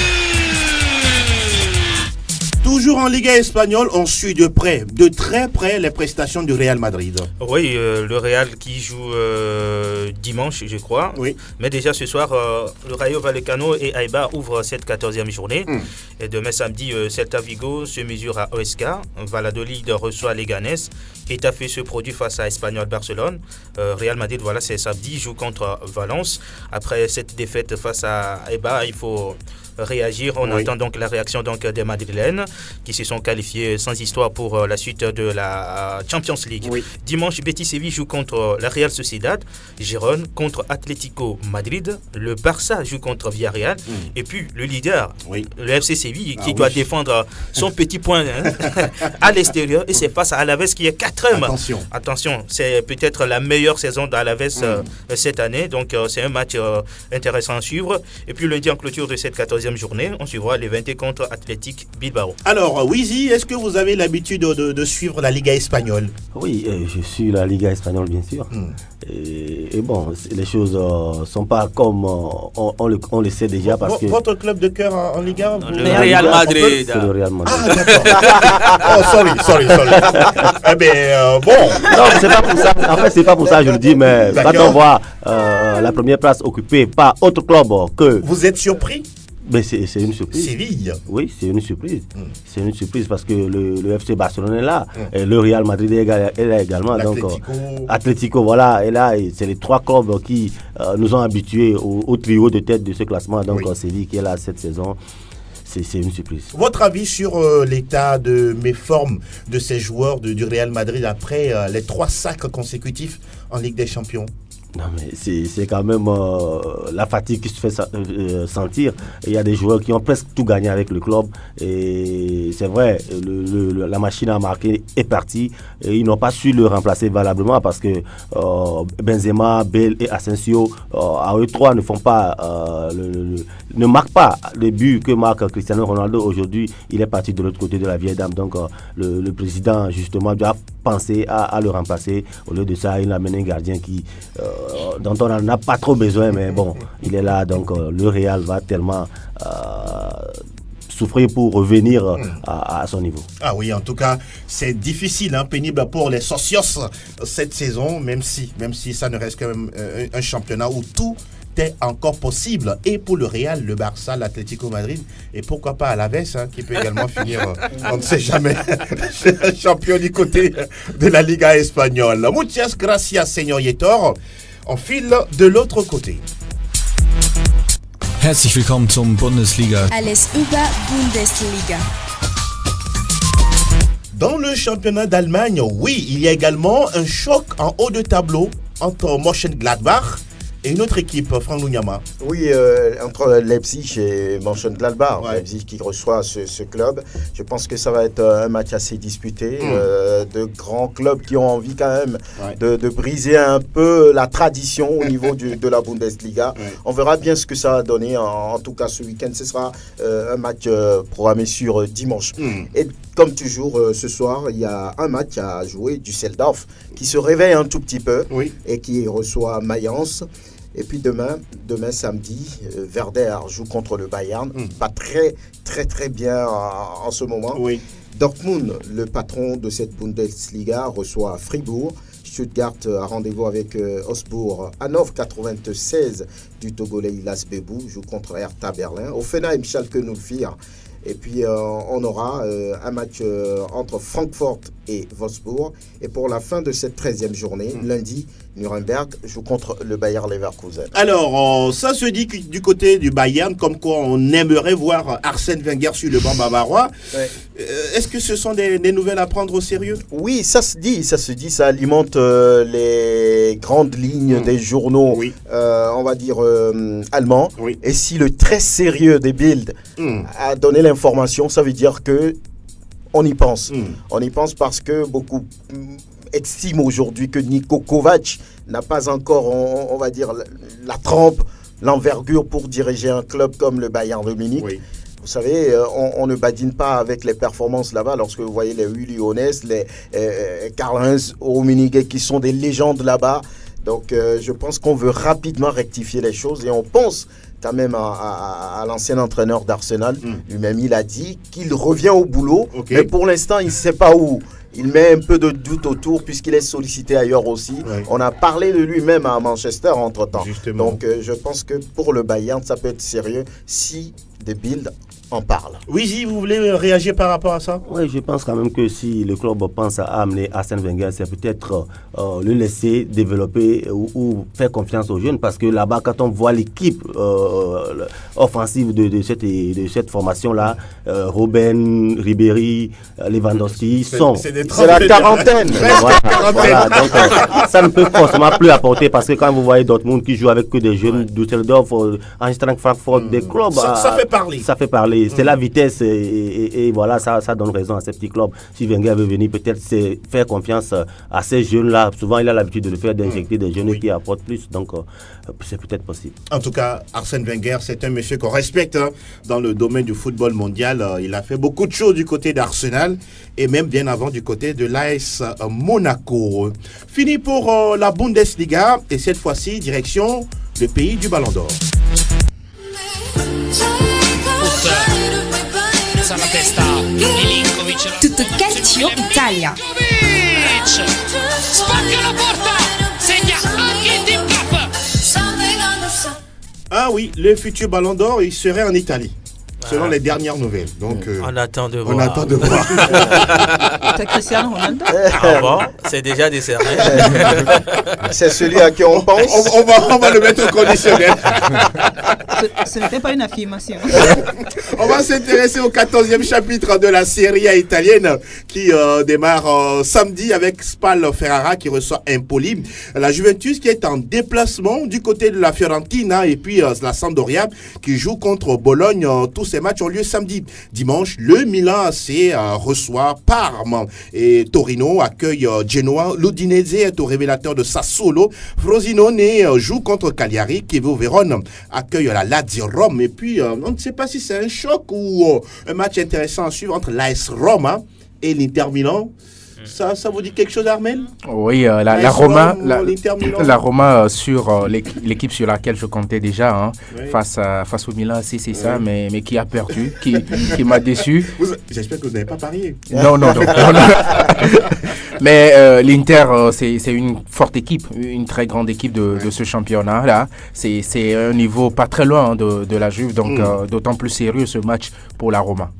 Toujours en Liga espagnole, on suit de très près les prestations du Real Madrid. Oui, le Real qui joue dimanche, je crois. Oui. Mais déjà ce soir, le Rayo Vallecano et Eibar ouvrent cette 14e journée. Et demain samedi, Celta Vigo se mesure à Huesca. Valladolid reçoit Leganés. Getafe se produit face à Espanyol Barcelone. Real Madrid, voilà, c'est samedi, joue contre Valence. Après cette défaite face à Eibar, il faut réagir. On attend donc la réaction des Madrilènes qui se sont qualifiés sans histoire pour la suite de la Champions League. Dimanche, Betis Séville joue contre la Real Sociedad, Gérone contre Atlético Madrid, le Barça joue contre Villarreal et puis le leader, le FC Séville qui doit défendre son petit point à l'extérieur et c'est face à Alaves qui est 4e. Attention, c'est peut-être la meilleure saison d'Alaves cette année, donc c'est un match intéressant à suivre. Et puis lundi en clôture de cette 14e journée, on suivra les 20 contre Athletic Bilbao. Alors, Wizy, est-ce que vous avez l'habitude de suivre la Liga espagnole? Oui, je suis la Liga espagnole, bien sûr. Et bon, les choses sont pas comme on le sait déjà parce que... Votre club de cœur en Liga? Le Real Madrid. C'est le Real Madrid. Ah, d'accord. sorry. Eh bien, bon. Non, c'est pas pour ça. En fait, c'est pas pour ça que je le dis, mais quand on voit la première place occupée par autre club que... Vous êtes surpris? Mais c'est une surprise. Séville. Oui, c'est une surprise. C'est une surprise parce que le FC Barcelone est là. Et le Real Madrid est là également. Donc, Atlético, voilà, est là. Et c'est les trois clubs qui nous ont habitués au trio de tête de ce classement. Donc, Séville qui est là cette saison. C'est une surprise. Votre avis sur l'état de méforme de ces joueurs du Real Madrid après les 3 sacres consécutifs en Ligue des Champions? Non, mais c'est quand même la fatigue qui se fait sentir. Il y a des joueurs qui ont presque tout gagné avec le club. Et c'est vrai, la machine à marquer est partie. Et ils n'ont pas su le remplacer valablement parce que Benzema, Bale et Asensio, à eux trois, ne marquent pas le but que marque Cristiano Ronaldo. Aujourd'hui, il est parti de l'autre côté de la vieille dame. Donc, le président, justement, doit penser à le remplacer. Au lieu de ça, il a amené un gardien dont on n'en a pas trop besoin, mais bon, il est là, donc le Real va tellement souffrir pour revenir à son niveau. Ah oui, en tout cas, c'est difficile, pénible pour les Socios cette saison, même si ça ne reste quand même un championnat où tout est encore possible. Et pour le Real, le Barça, l'Atlético Madrid, et pourquoi pas Alaves, qui peut également finir, on ne sait jamais, champion du côté de la Liga espagnole. Muchas gracias, señor Yetor. On file de l'autre côté. Herzlich willkommen zum Bundesliga. Alles über Bundesliga. Dans le championnat d'Allemagne, oui, il y a également un choc en haut de tableau entre Mönchengladbach et une autre équipe, Franck Lunyama. Oui, entre Leipzig et Mönchengladbach. Leipzig qui reçoit ce club. Je pense que ça va être un match assez disputé. De grands clubs qui ont envie quand même de briser un peu la tradition au niveau de la Bundesliga. On verra bien ce que ça va donner. En tout cas, ce week-end, ce sera un match programmé sur dimanche. Et comme toujours, ce soir, il y a un match à jouer, Düsseldorf, qui se réveille un tout petit peu et qui reçoit Mayence. Et puis demain samedi, Werder joue contre le Bayern. Pas très bien en ce moment. Dortmund, le patron de cette Bundesliga, reçoit Fribourg. Stuttgart a rendez-vous avec Augsbourg. Hannover 96 du Togolais Ilas Bebou joue contre Hertha Berlin. Hoffenheim, Schalke 04. Et puis on aura un match entre Francfort et Wolfsburg. Et pour la fin de cette 13e journée, lundi, Nuremberg joue contre le Bayer Leverkusen. Alors, ça se dit du côté du Bayern, comme quoi on aimerait voir Arsène Wenger sur le banc bavarois. Est-ce que ce sont des nouvelles à prendre au sérieux? Oui, ça se dit, ça alimente les grandes lignes des journaux, on va dire allemands. Et si le très sérieux des Bild a donné l'information, ça veut dire que on y pense. On y pense parce que beaucoup estiment aujourd'hui que Niko Kovac n'a pas encore, on va dire, la trempe, l'envergure pour diriger un club comme le Bayern de Munich. Vous savez, on ne badine pas avec les performances là-bas. Lorsque vous voyez les Uli Hoeneß, les Karl-Heinz Rummenigge qui sont des légendes là-bas. Donc, je pense qu'on veut rapidement rectifier les choses et on pense quand même à l'ancien entraîneur d'Arsenal. Lui-même, il a dit qu'il revient au boulot, mais pour l'instant, il ne sait pas où. Il met un peu de doute autour puisqu'il est sollicité ailleurs aussi. On a parlé de lui-même à Manchester entre-temps. Justement. Donc, je pense que pour le Bayern, ça peut être sérieux si The Bild en parle. Oui, J, vous voulez réagir par rapport à ça? Oui, je pense quand même que si le club pense à amener Arsène Wenger, c'est peut-être le laisser développer ou faire confiance aux jeunes, parce que là-bas, quand on voit l'équipe offensive de cette formation-là, Robben, Ribéry, Lewandowski, c'est la quarantaine. Voilà, donc ça ne peut forcément plus apporter, parce que quand vous voyez Dortmund qui joue avec que des jeunes, Düsseldorf, Eintracht Francfort, des clubs, ça fait parler. Ça fait parler. C'est la vitesse et voilà, ça donne raison à ces petits clubs. Si Wenger veut venir, peut-être c'est faire confiance à ces jeunes-là. Souvent, il a l'habitude de le faire, d'injecter des jeunes qui apportent plus. Donc, c'est peut-être possible. En tout cas, Arsène Wenger, c'est un monsieur qu'on respecte dans le domaine du football mondial. Il a fait beaucoup de choses du côté d'Arsenal et même bien avant du côté de l'AS Monaco. Fini pour la Bundesliga et cette fois-ci, direction le pays du Ballon d'Or. Tutto calcio Italia. Spacca la porta, segna anche il Team Cup. Ah oui, le futur Ballon d'Or, il serait en Italie. Selon les dernières nouvelles. Donc, on attend de voir. On attend de voir. C'est Cristiano Ronaldo. Ah bon, c'est déjà décerné. C'est celui à qui on pense. On va le mettre au conditionnel. Ce n'était pas une affirmation. On va s'intéresser au 14e chapitre de la Serie A italienne qui démarre samedi avec Spal Ferrara qui reçoit Empoli. La Juventus qui est en déplacement du côté de la Fiorentina et puis la Sampdoria qui joue contre Bologne. Tous ces matchs ont lieu samedi. Dimanche, le Milan AC reçoit Parme et Torino accueille Genoa. L'Udinese est au révélateur de Sassuolo. Frosinone joue contre Cagliari. Chievo Vérone accueille la Lazio Rome. Et puis, on ne sait pas si c'est un choc ou un match intéressant à suivre entre l'AS Roma et l'Inter Milan. Ça vous dit quelque chose, Armel? Oui, la Roma sur l'équipe sur laquelle je comptais déjà, face au Milan, c'est ça, mais qui a perdu, qui m'a déçu. J'espère que vous n'avez pas parié. Non. Mais l'Inter, c'est une forte équipe, une très grande équipe de ce championnat-là. C'est un niveau pas très loin de la Juve, donc d'autant plus sérieux ce match pour la Roma.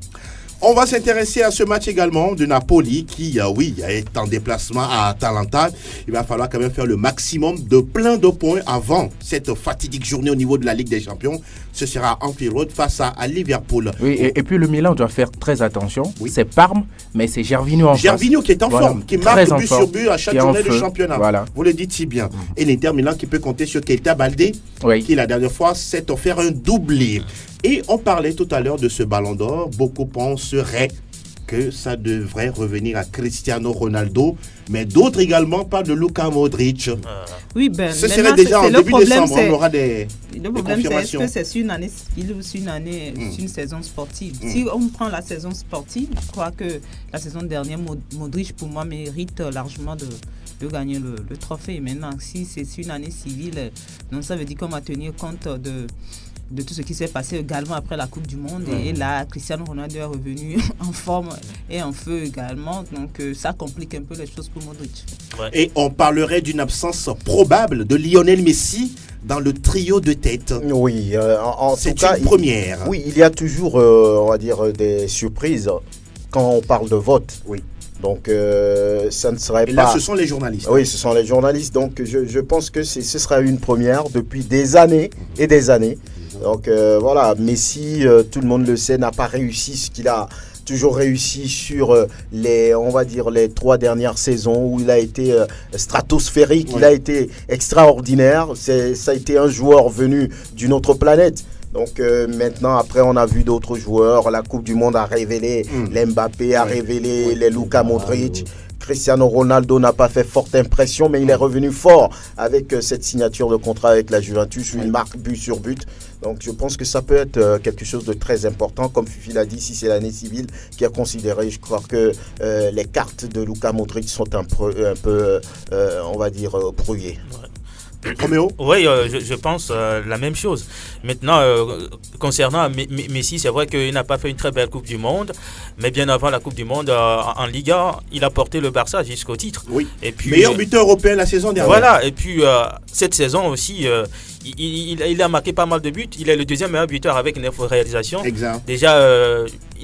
On va s'intéresser à ce match également de Napoli qui, est en déplacement à Atalanta. Il va falloir quand même faire le maximum de plein de points avant cette fatidique journée au niveau de la Ligue des Champions. Ce sera Anfield Road face à Liverpool. Oui, et puis le Milan doit faire très attention. Oui. C'est Parme, mais c'est Gervinho en face. Gervinho qui est en forme, qui marque but sur but à chaque journée de championnat. Voilà. Vous le dites si bien. Et l'Inter Milan qui peut compter sur Keita Baldé, qui la dernière fois s'est offert un doublé. Et on parlait tout à l'heure de ce Ballon d'Or. Beaucoup penseraient que ça devrait revenir à Cristiano Ronaldo, mais d'autres également parlent de Luka Modric. Oui, ce serait déjà en début décembre, on aura des confirmations. Le problème, c'est est-ce que c'est une année civile ou c'est une saison sportive. Si on prend la saison sportive, je crois que la saison dernière, Modric, pour moi, mérite largement de gagner le trophée. Maintenant, si c'est une année civile, donc ça veut dire qu'on va tenir compte de tout ce qui s'est passé également après la Coupe du Monde. Et là, Cristiano Ronaldo est revenu en forme et en feu également. Donc, ça complique un peu les choses pour Modric. Ouais. Et on parlerait d'une absence probable de Lionel Messi dans le trio de tête. Oui, en c'est tout cas, une première. Oui, il y a toujours, on va dire, des surprises quand on parle de vote. Oui. Donc, ça ne serait pas... Et là, ce sont les journalistes. Oui, ce sont les journalistes. Donc, je pense que ce sera une première depuis des années et des années. Donc, voilà, Messi, tout le monde le sait, n'a pas réussi ce qu'il a toujours réussi sur les 3 dernières saisons où il a été stratosphérique, il a été extraordinaire. Ça a été un joueur venu d'une autre planète. Donc maintenant, après, on a vu d'autres joueurs. La Coupe du Monde a révélé les Mbappé, a révélé les Luka Modric. Cristiano Ronaldo n'a pas fait forte impression, mais il est revenu fort avec cette signature de contrat avec la Juventus, une marque but sur but. Donc je pense que ça peut être quelque chose de très important. Comme Fifi l'a dit, si c'est l'année civile qui a considéré, je crois que les cartes de Luka Modric sont un peu on va dire, brouillées. Ouais. Roméo? Oui, je pense la même chose. Maintenant, concernant Messi, c'est vrai qu'il n'a pas fait une très belle Coupe du Monde, mais bien avant la Coupe du Monde, en Liga, il a porté le Barça jusqu'au titre. Oui. Et puis, meilleur buteur européen la saison dernière. Voilà, et puis cette saison aussi, il a marqué pas mal de buts. Il est le deuxième meilleur buteur avec 9 réalisations. Exact. Déjà,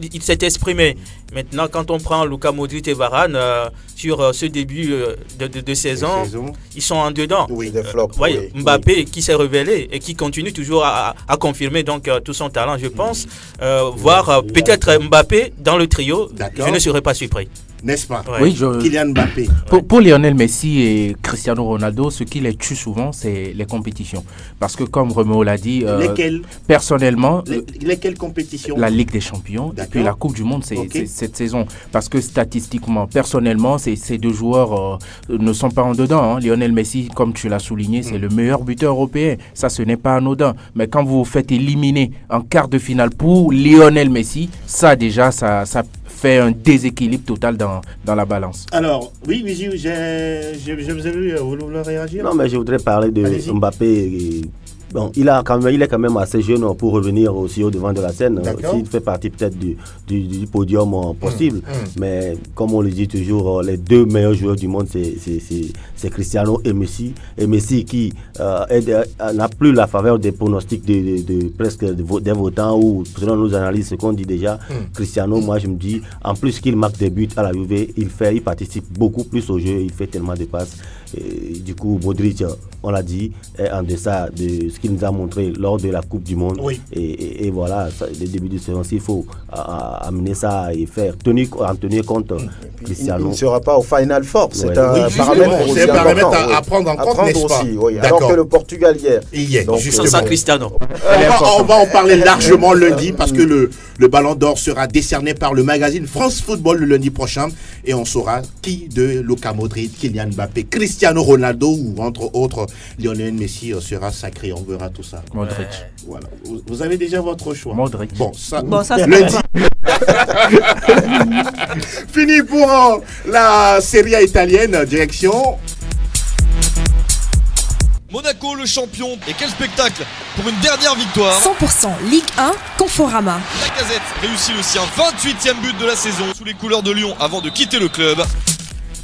il s'est exprimé. Maintenant, quand on prend Luka Modric et Varane sur ce début de saison, ils sont en dedans. Oui, des flops. Mbappé qui s'est révélé et qui continue toujours à confirmer donc tout son talent, je pense. Voir peut-être Mbappé dans le trio, je ne serais pas surpris. N'est-ce pas? Oui, Kylian Mbappé. Pour Lionel Messi et Cristiano Ronaldo, ce qui les tue souvent, c'est les compétitions. Parce que comme Roméo l'a dit, lesquelles? Personnellement, lesquelles compétitions? La Ligue des Champions et puis la Coupe du Monde, c'est cette saison. Parce que statistiquement, personnellement, ces deux joueurs ne sont pas en dedans. Lionel Messi, comme tu l'as souligné, c'est le meilleur buteur européen. Ça, ce n'est pas anodin. Mais quand vous vous faites éliminer en quart de finale pour Lionel Messi, ça déjà, ça fait un déséquilibre total dans la balance. Alors, oui, Vigiu, je vous ai vu, vous voulez réagir? Non, mais je voudrais parler de Mbappé. Bon, il est quand même assez jeune pour revenir aussi au devant de la scène. S'il fait partie peut-être du podium possible. Mais comme on le dit toujours, les deux meilleurs joueurs du monde, c'est Cristiano et Messi. Et Messi qui n'a plus la faveur des pronostics presque des votants ou selon nos analyses, ce qu'on dit déjà. Cristiano, moi je me dis, en plus qu'il marque des buts à la Juve, il participe beaucoup plus au jeu, il fait tellement de passes. Et du coup, Modric, on l'a dit, est en deçà de ce qu'il nous a montré lors de la Coupe du Monde. Oui. Et voilà, le début de saison, il faut amener ça et en tenir compte. Cristiano. Il ne sera pas au Final Four. C'est un paramètre à prendre en compte, n'est-ce pas? Aussi, oui. Alors que le Portugal hier. Donc, juste sans Cristiano. On va en parler largement lundi parce que le Ballon d'Or sera décerné par le magazine France Football le lundi prochain et on saura qui de Luka Modric, Kylian Mbappé, Cristiano Ronaldo ou entre autres Lionel Messi sera sacré. On verra tout ça. Modric. Voilà. Vous avez déjà votre choix. Modric. Bon, ça lundi. Fini pour la Serie A italienne. Direction Monaco, le champion. Et quel spectacle pour une dernière victoire. 100% Ligue 1, Conforama. Lacazette réussit le sien 28e but de la saison sous les couleurs de Lyon avant de quitter le club.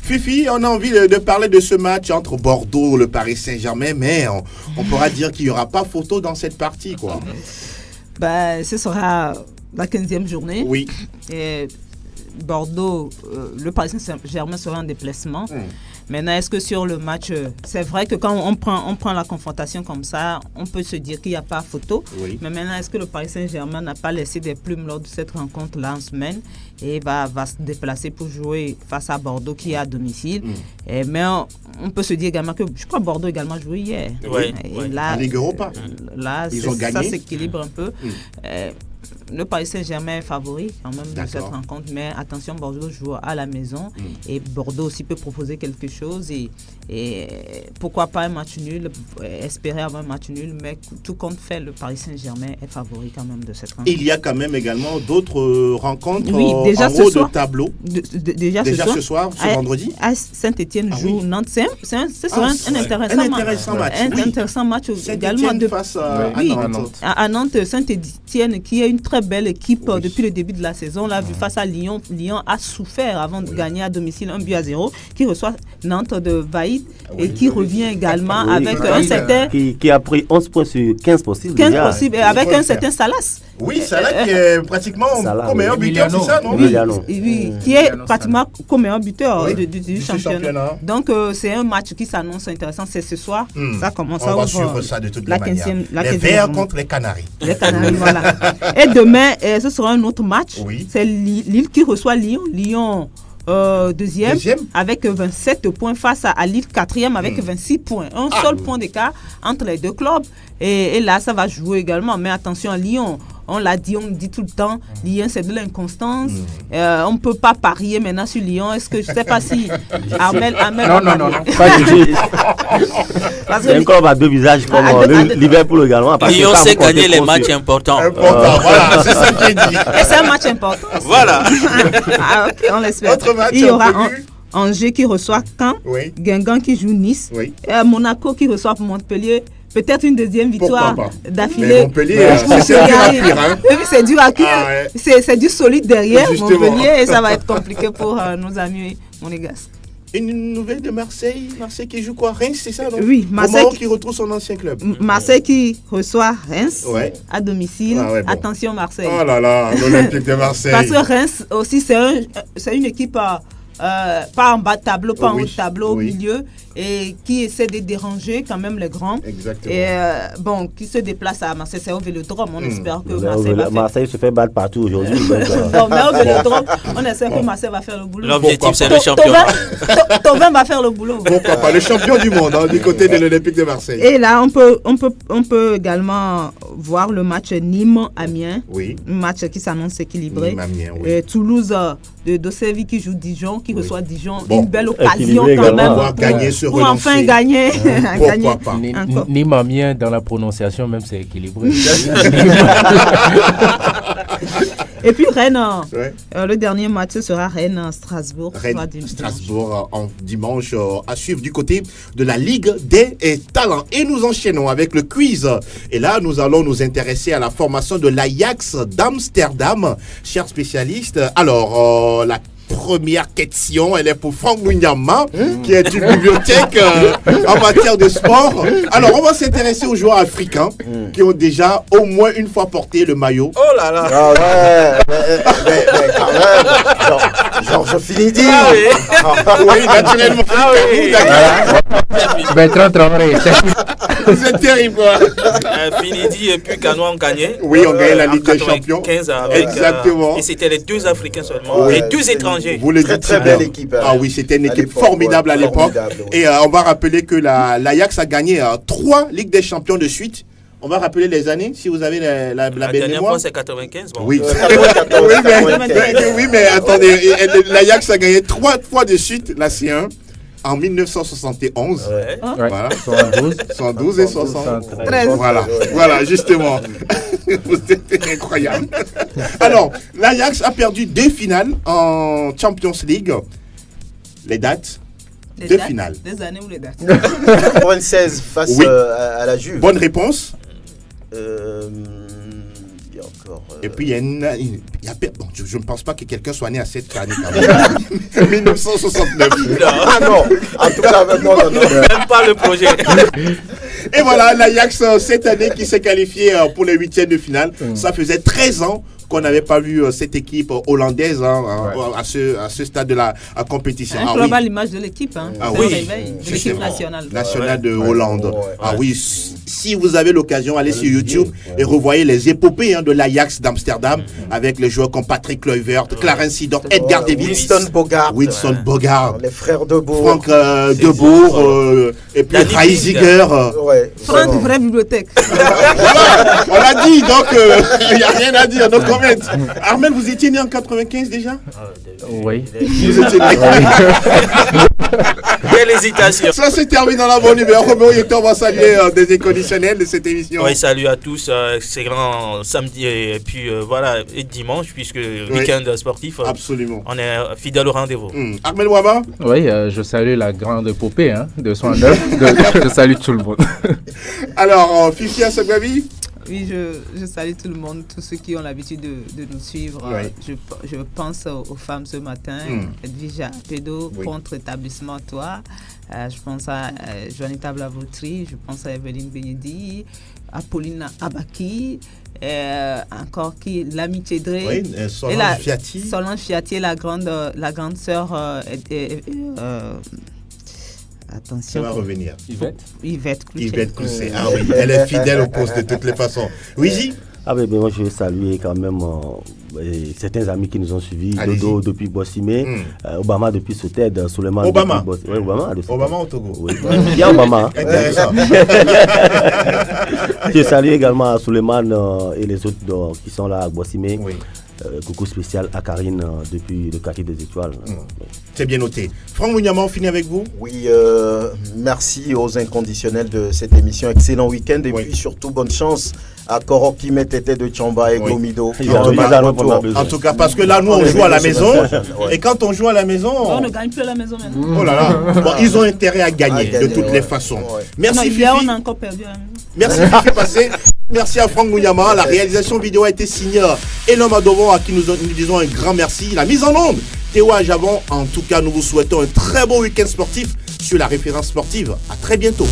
Fifi, on a envie de parler de ce match entre Bordeaux et le Paris Saint-Germain, mais on pourra dire qu'il n'y aura pas photo dans cette partie, quoi. Ce sera la 15e journée. Oui. Et Bordeaux, le Paris Saint-Germain sera en déplacement. Maintenant, est-ce que sur le match, c'est vrai que quand on prend la confrontation comme ça, on peut se dire qu'il n'y a pas photo. Oui. Mais maintenant, est-ce que le Paris Saint-Germain n'a pas laissé des plumes lors de cette rencontre-là en semaine et va se déplacer pour jouer face à Bordeaux qui est à domicile. Mais on peut se dire également que je crois que Bordeaux également joué hier. Oui. Là, en Ligue Europa. Là, ils ont gagné. Ça s'équilibre un peu. Le Paris Saint-Germain est favori quand même de cette rencontre, mais attention, Bordeaux joue à la maison et Bordeaux aussi peut proposer quelque chose et pourquoi pas un match nul, espérer avoir un match nul, mais tout compte fait, le Paris Saint-Germain est favori quand même de cette rencontre. Il y a quand même également d'autres rencontres déjà en haut de tableau. Déjà ce soir, ce vendredi. Saint-Etienne joue Nantes. C'est un intéressant match également face à Nantes. À Nantes, Saint-Etienne qui est une très belle équipe depuis le début de la saison. Là, vu face à Lyon, Lyon a souffert avant de gagner à domicile 1-0, qui reçoit Nantes de Vaïd et qui revient également avec un certain... Qui a pris 11 points sur 15 possibles. 15 possibles, avec un certain Salas. Oui, Salah qui est pratiquement comme meilleur buteur, c'est ça, non? Oui, qui est pratiquement comme meilleur buteur du championnat. Donc, c'est un match qui s'annonce intéressant. C'est ce soir. Ça commence à ouvrir. On va suivre ça de toute manière. Les Verts contre les Canaries. Les Canaries, voilà. Et demain, ce sera un autre match. C'est Lille qui reçoit Lyon. Lyon... deuxième avec 27 points face à Lille 4e avec 26 points. Un seul point d'écart entre les deux clubs. Et là, ça va jouer également. Mais attention à Lyon. On l'a dit, on dit tout le temps, Lyon c'est de l'inconstance. On ne peut pas parier maintenant sur Lyon. Est-ce que je ne sais pas si Armel non, pas du tout. C'est un club à deux visages comme Liverpool également. Lyon sait gagner les matchs importants. Voilà, c'est ça qui est dit. Et c'est un match important. Voilà. Ok, on l'espère. Il y aura Angers qui reçoit Caen, Guingamp qui joue Nice, et Monaco qui reçoit Montpellier. Peut-être une deuxième victoire d'affilée. Montpellier, c'est dur à cuire. Hein? Oui, c'est dur à cuire. C'est du solide derrière Montpellier et ça va être compliqué pour nos amis monégasques. Une nouvelle de Marseille. Marseille qui joue quoi? Reims, c'est ça, non? Oui, Marseille qui retrouve son ancien club. Marseille qui reçoit Reims à domicile. Attention Marseille. Oh là là, l'Olympique de Marseille. Parce que Reims aussi, c'est une équipe pas en bas de tableau, pas en haut de tableau, au milieu, et qui essaie de déranger quand même les grands. Exactement. Et qui se déplace à Marseille, c'est au Vélodrome. On espère que Marseille se fait battre partout aujourd'hui. Non, mais au Vélodrome, on espère que Marseille va faire le boulot. L'objectif, c'est le championnat. Thauvin va faire le boulot. Pourquoi pas? Le champion du monde, du côté de l'Olympique de Marseille. Et là, on peut également voir le match Nîmes-Amiens. Oui. Un match qui s'annonce équilibré. Nîmes-Amiens, oui. Toulouse de Dossevy qui joue Dijon, qui reçoit Dijon. Une belle occasion quand même pour enfin gagner. Pourquoi pas? Nîmes-Amiens, dans la prononciation même, c'est équilibré. Et puis Rennes, le dernier match sera Rennes-Strasbourg. Rennes-Strasbourg en dimanche à suivre du côté de la Ligue des Talents. Et nous enchaînons avec le quiz. Et là, nous allons nous intéresser à la formation de l'Ajax d'Amsterdam. Chers spécialistes, alors la première question, elle est pour Franck Munyama, qui est une bibliothèque en matière de sport. Alors, on va s'intéresser aux joueurs africains qui ont déjà au moins une fois porté le maillot. Oh là là! Ah ouais, mais quand même, Georges Finidi. Oui, naturellement. Bertrand Traoré. C'est terrible. Finidi et puis Canois ont gagné. Oui, on gagne la Ligue des Champions. Exactement. Et c'était les deux Africains seulement, les deux étrangers. Vous le dites très belle équipe. Ah oui, c'était une équipe formidable à l'époque. Et on va rappeler que l'Ajax a gagné 3 Ligues des Champions de suite. On va rappeler les années, si vous avez la belle dernière mémoire. fois, c'est 95. Bon. Oui. Mais attendez, l'Ajax a gagné 3 fois de suite la C1. En 1971, voilà, 112 et 73. Voilà, justement. C'était incroyable. Alors, l'Ajax a perdu 2 finales en Champions League. Les dates? Les finales. Des années ou les dates? 96 face à la Juve. Bonne réponse. Il y a encore. Et puis, bon, je ne pense pas que quelqu'un soit né à cette année quand même. 1969. Ah non, en tout cas, non. Même pas le projet. Et voilà, l'Ajax cette année qui s'est qualifié pour les 8e de finale. Ça faisait 13 ans qu'on n'avait pas vu cette équipe hollandaise à ce stade de la compétition. Un global l'image de l'équipe. De l'équipe nationale. Nationale de Hollande. Si vous avez l'occasion, allez sur YouTube et revoyez les épopées de l'Ajax d'Amsterdam avec les joueurs comme Patrick Kluivert, Clarence Seedorf, Edgar Davids, Winston Bogart, les frères Debourg, Frank Debourg, et puis Reisiger. Franck, vraie bibliothèque. Voilà, on l'a dit, donc il n'y a rien à dire. Donc, Armel, vous étiez né en 95 déjà? Oui. Vous étiez né. Quelle hésitation. Ça se termine dans la bonne humeur. On va saluer des inconditionnels de cette émission. Oui, salut à tous. C'est grand samedi et puis et dimanche, puisque week-end sportif. Absolument. On est fidèle au rendez-vous. Armel Ouaba? Oui, je salue la grande épopée de 109. Je salue tout le monde. Alors, Fifi Asogbavi? Oui, je salue tout le monde, tous ceux qui ont l'habitude de nous suivre. Je pense aux femmes ce matin, Edwige Pédo, contre établissement Toi. Je pense à Joanita Blavotri, je pense à Evelyne Benyedi, à Pauline Abaki, encore qui l'amitié Dré, Solange Fiati, la grande sœur. Attention. Ça va revenir. Yvette Clousset. Ah oui, elle est fidèle au poste de toutes les façons. Oui, moi je vais saluer quand même certains amis qui nous ont suivis. Dodo depuis Bossimé, Obama depuis Soted, Suleiman Obama. Obama au Togo. Oui. Il y a Obama. Je salue également Suleiman et les autres qui sont là à Bossimé. coucou spécial à Karine depuis le quartier des Étoiles. C'est bien noté. Franck Mouniama, on finit avec vous. Oui, merci aux inconditionnels de cette émission. Excellent week-end et puis surtout bonne chance à Koroki Metete de Chamba et Gomido. En tout cas, parce que là, nous, on joue à la maison. Et quand on joue à la maison... On ne gagne plus à la maison maintenant. Oh là là. Bon, ils ont intérêt à gagner de toutes les façons. Merci, Fifi. On a encore perdu à la maison. Merci, Fifi Passé. Merci à Franck Mouniama. La réalisation vidéo a été signée Enom Adovon, à qui nous disons un grand merci. La mise en onde, Théo Ajavon. En tout cas, nous vous souhaitons un très bon week-end sportif sur la référence sportive. À très bientôt.